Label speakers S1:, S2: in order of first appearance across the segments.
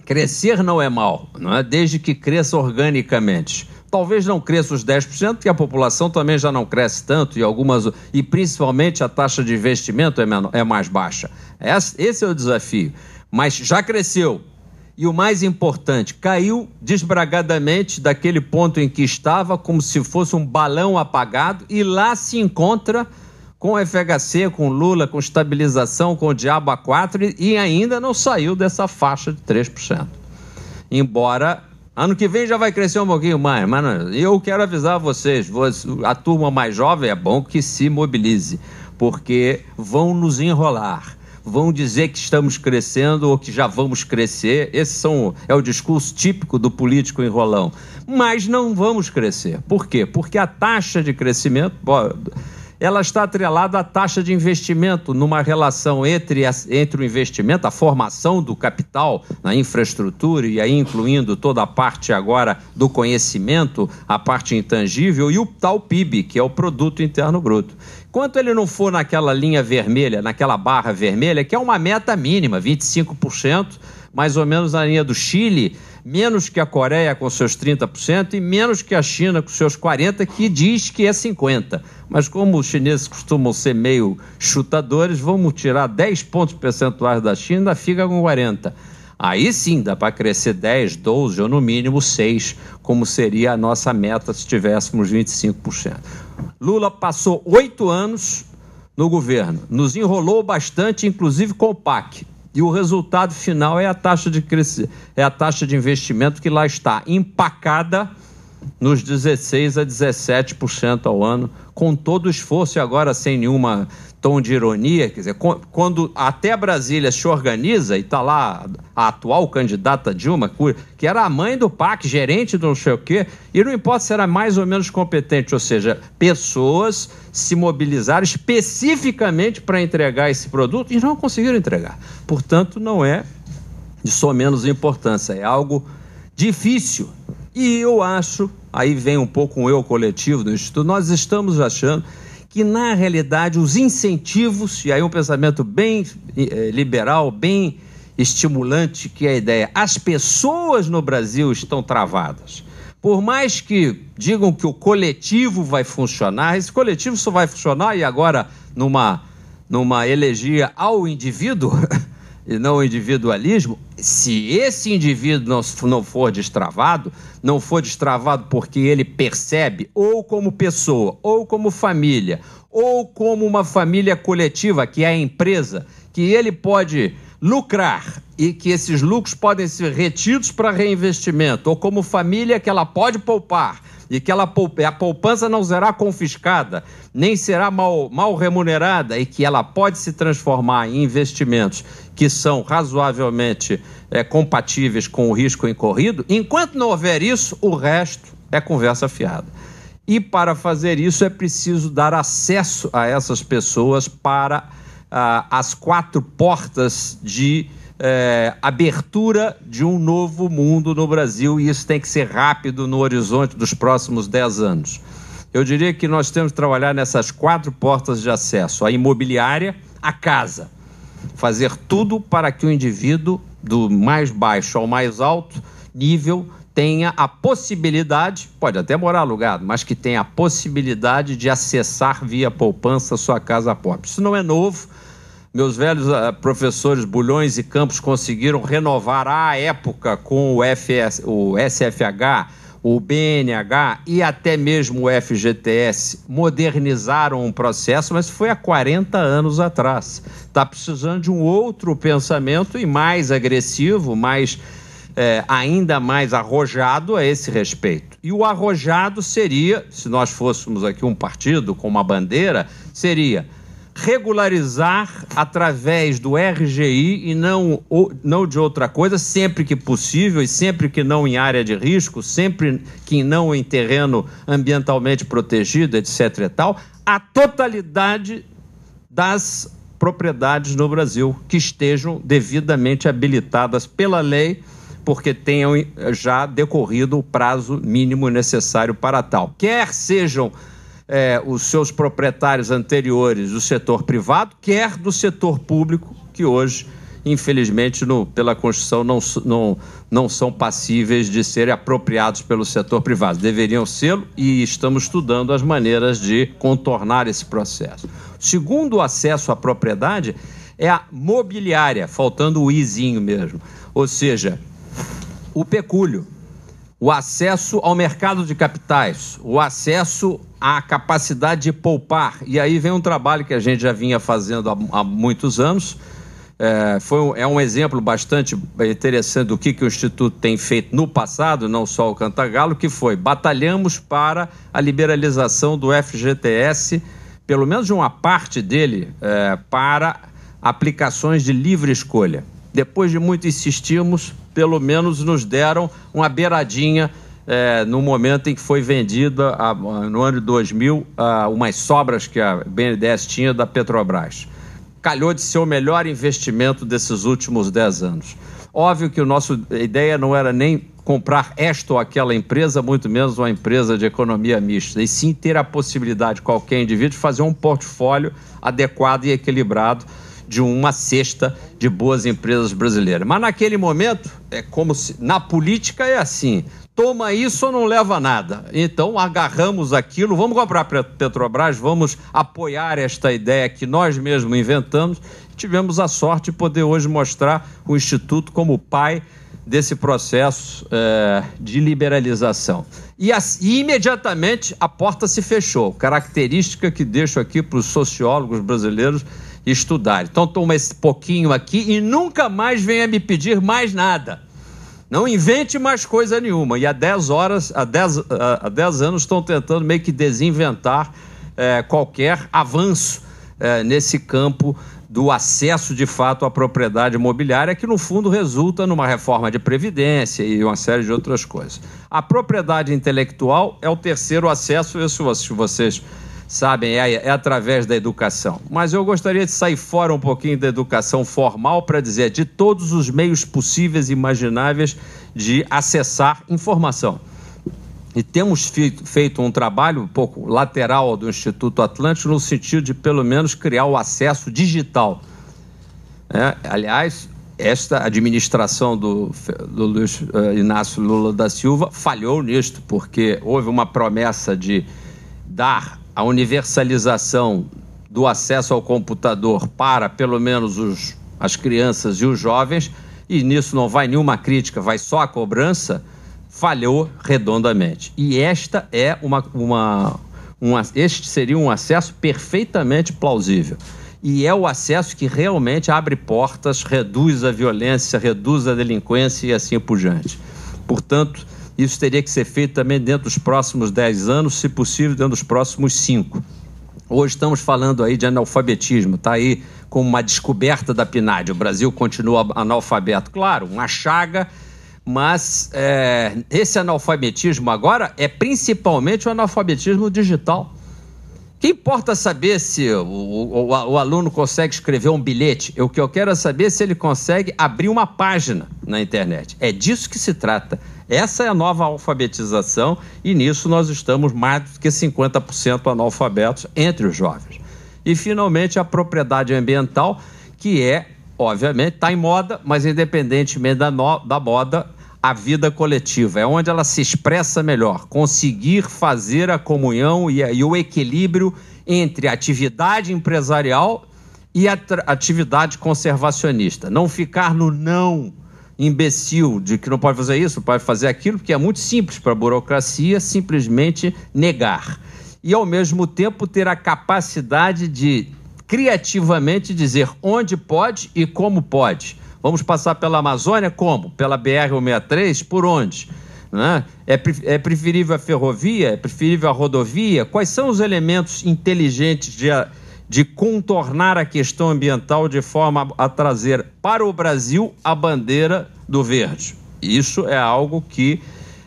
S1: Crescer não é mal, não é? Desde que cresça organicamente. Talvez não cresça os 10%, porque a população também já não cresce tanto e principalmente a taxa de investimento é mais baixa. Esse é o desafio. Mas já cresceu. E o mais importante, caiu desbragadamente daquele ponto em que estava, como se fosse um balão apagado, e lá se encontra com o FHC, com Lula, com estabilização, com o diabo A4, e ainda não saiu dessa faixa de 3%. Embora ano que vem já vai crescer um pouquinho mais, mas eu quero avisar vocês, a turma mais jovem é bom que se mobilize, porque vão nos enrolar. Vão dizer que estamos crescendo ou que já vamos crescer. É o discurso típico do político enrolão. Mas não vamos crescer. Por quê? Porque a taxa de crescimento, ela está atrelada à taxa de investimento, numa relação entre o investimento, a formação do capital na infraestrutura, e aí incluindo toda a parte agora do conhecimento, a parte intangível, e o tal PIB, que é o Produto Interno Bruto. Enquanto ele não for naquela linha vermelha, naquela barra vermelha, que é uma meta mínima, 25%, mais ou menos na linha do Chile, menos que a Coreia com seus 30% e menos que a China com seus 40%, que diz que é 50%. Mas como os chineses costumam ser meio chutadores, vamos tirar 10 pontos percentuais da China, fica com 40%. Aí sim dá para crescer 10, 12 ou no mínimo 6%, como seria a nossa meta se tivéssemos 25%. Lula passou 8 anos no governo, nos enrolou bastante, inclusive com o PAC. E o resultado final é a taxa de investimento que lá está empacada nos 16% a 17% ao ano, com todo o esforço e agora sem nenhuma tom de ironia. Quer dizer, quando até Brasília se organiza e está lá a atual candidata Dilma, que era a mãe do PAC, gerente do não sei o quê, e não importa se era mais ou menos competente, ou seja, pessoas se mobilizaram especificamente para entregar esse produto e não conseguiram entregar. Portanto, não é de só menos importância, é algo difícil. E eu acho, aí vem um pouco um eu coletivo do Instituto, nós estamos achando que, na realidade, os incentivos, e aí um pensamento bem liberal, bem estimulante, que é a ideia, as pessoas no Brasil estão travadas. Por mais que digam que o coletivo vai funcionar, esse coletivo só vai funcionar, e agora numa elegia ao indivíduo, e não o individualismo, se esse indivíduo não for destravado porque ele percebe, ou como pessoa, ou como família, ou como uma família coletiva, que é a empresa, que ele pode lucrar e que esses lucros podem ser retidos para reinvestimento, ou como família que ela pode poupar, e que a poupança não será confiscada, nem será mal remunerada, e que ela pode se transformar em investimentos que são razoavelmente compatíveis com o risco incorrido. Enquanto não houver isso, o resto é conversa fiada. E para fazer isso é preciso dar acesso a essas pessoas para as 4 portas de abertura de um novo mundo no Brasil, e isso tem que ser rápido no horizonte dos próximos 10 anos. Eu diria que nós temos que trabalhar nessas 4 portas de acesso: a imobiliária, a casa. Fazer tudo para que o indivíduo, do mais baixo ao mais alto nível, tenha a possibilidade, pode até morar alugado, mas que tenha a possibilidade de acessar via poupança sua casa própria. Isso não é novo. Meus velhos professores Bulhões e Campos conseguiram renovar à época com o SFH, o BNH e até mesmo o FGTS, modernizaram um processo, mas foi há 40 anos atrás. Está precisando de um outro pensamento e mais agressivo, ainda mais arrojado a esse respeito. E o arrojado seria, se nós fôssemos aqui um partido com uma bandeira, seria regularizar através do RGI e não de outra coisa, sempre que possível e sempre que não em área de risco, sempre que não em terreno ambientalmente protegido, etc. e tal, a totalidade das propriedades no Brasil que estejam devidamente habilitadas pela lei, porque tenham já decorrido o prazo mínimo necessário para tal. Quer sejam os seus proprietários anteriores do setor privado, quer do setor público, que hoje infelizmente, pela Constituição, não são passíveis de serem apropriados pelo setor privado. Deveriam ser, e estamos estudando as maneiras de contornar esse processo. O segundo acesso à propriedade é a mobiliária, faltando o izinho mesmo, ou seja, o pecúlio, o acesso ao mercado de capitais, o acesso à capacidade de poupar. E aí vem um trabalho que a gente já vinha fazendo há muitos anos. É um exemplo bastante interessante do que o Instituto tem feito no passado, não só o Cantagalo, que foi: batalhamos para a liberalização do FGTS, pelo menos de uma parte dele, para aplicações de livre escolha. Depois de muito insistirmos, pelo menos nos deram uma beiradinha no momento em que foi vendida, no ano de 2000, umas sobras que a BNDES tinha da Petrobras. Calhou de ser o melhor investimento desses últimos 10 anos. Óbvio que a ideia não era nem comprar esta ou aquela empresa, muito menos uma empresa de economia mista, e sim ter a possibilidade, qualquer indivíduo, de fazer um portfólio adequado e equilibrado de uma cesta de boas empresas brasileiras. Mas naquele momento, como se na política é assim: toma isso ou não leva nada. Então agarramos aquilo, vamos comprar a Petrobras, vamos apoiar esta ideia que nós mesmos inventamos. Tivemos a sorte de poder hoje mostrar o Instituto como pai desse processo de liberalização. E imediatamente a porta se fechou, característica que deixo aqui para os sociólogos brasileiros estudarem. Então toma esse pouquinho aqui e nunca mais venha me pedir mais nada. Não invente mais coisa nenhuma. E há 10 anos estão tentando meio que desinventar qualquer avanço nesse campo do acesso de fato à propriedade imobiliária, que no fundo resulta numa reforma de previdência e uma série de outras coisas. A propriedade intelectual é o terceiro acesso, isso se vocês sabem, é através da educação. Mas eu gostaria de sair fora um pouquinho da educação formal para dizer de todos os meios possíveis e imagináveis de acessar informação. E temos feito um trabalho um pouco lateral do Instituto Atlântico no sentido de, pelo menos, criar o acesso digital. Aliás, esta administração do Luiz Inácio Lula da Silva falhou nisto, porque houve uma promessa de dar a universalização do acesso ao computador para, pelo menos, as crianças e os jovens, e nisso não vai nenhuma crítica, vai só a cobrança. Falhou redondamente. E este seria um acesso perfeitamente plausível. E é o acesso que realmente abre portas, reduz a violência, reduz a delinquência e assim por diante. Portanto, isso teria que ser feito também dentro dos próximos 10 anos, se possível, dentro dos próximos 5. Hoje estamos falando aí de analfabetismo, está aí como uma descoberta da PNAD. O Brasil continua analfabeto. Claro, uma chaga. Mas esse analfabetismo agora é principalmente o analfabetismo digital. Que importa saber se o aluno consegue escrever um bilhete? O que eu quero é saber se ele consegue abrir uma página na internet. É disso que se trata. Essa é a nova alfabetização e nisso nós estamos mais do que 50% analfabetos entre os jovens. E, finalmente, a propriedade ambiental, que obviamente, está em moda, mas independentemente da moda, a vida coletiva é onde ela se expressa melhor. Conseguir fazer a comunhão e o equilíbrio entre a atividade empresarial e a atividade conservacionista. Não ficar no não imbecil de que não pode fazer isso, não pode fazer aquilo, porque é muito simples para a burocracia simplesmente negar. E, ao mesmo tempo, ter a capacidade de criativamente dizer onde pode e como pode. Vamos passar pela Amazônia? Como? Pela BR-163? Por onde? Né? É preferível a ferrovia? É preferível a rodovia? Quais são os elementos inteligentes de contornar a questão ambiental de forma a trazer para o Brasil a bandeira do verde? Isso é algo que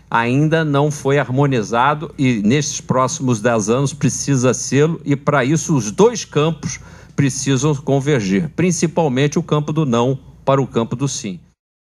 S1: ainda não foi harmonizado e nesses próximos 10 anos precisa ser, e para isso os dois campos precisam convergir, principalmente o campo do não para o campo do sim.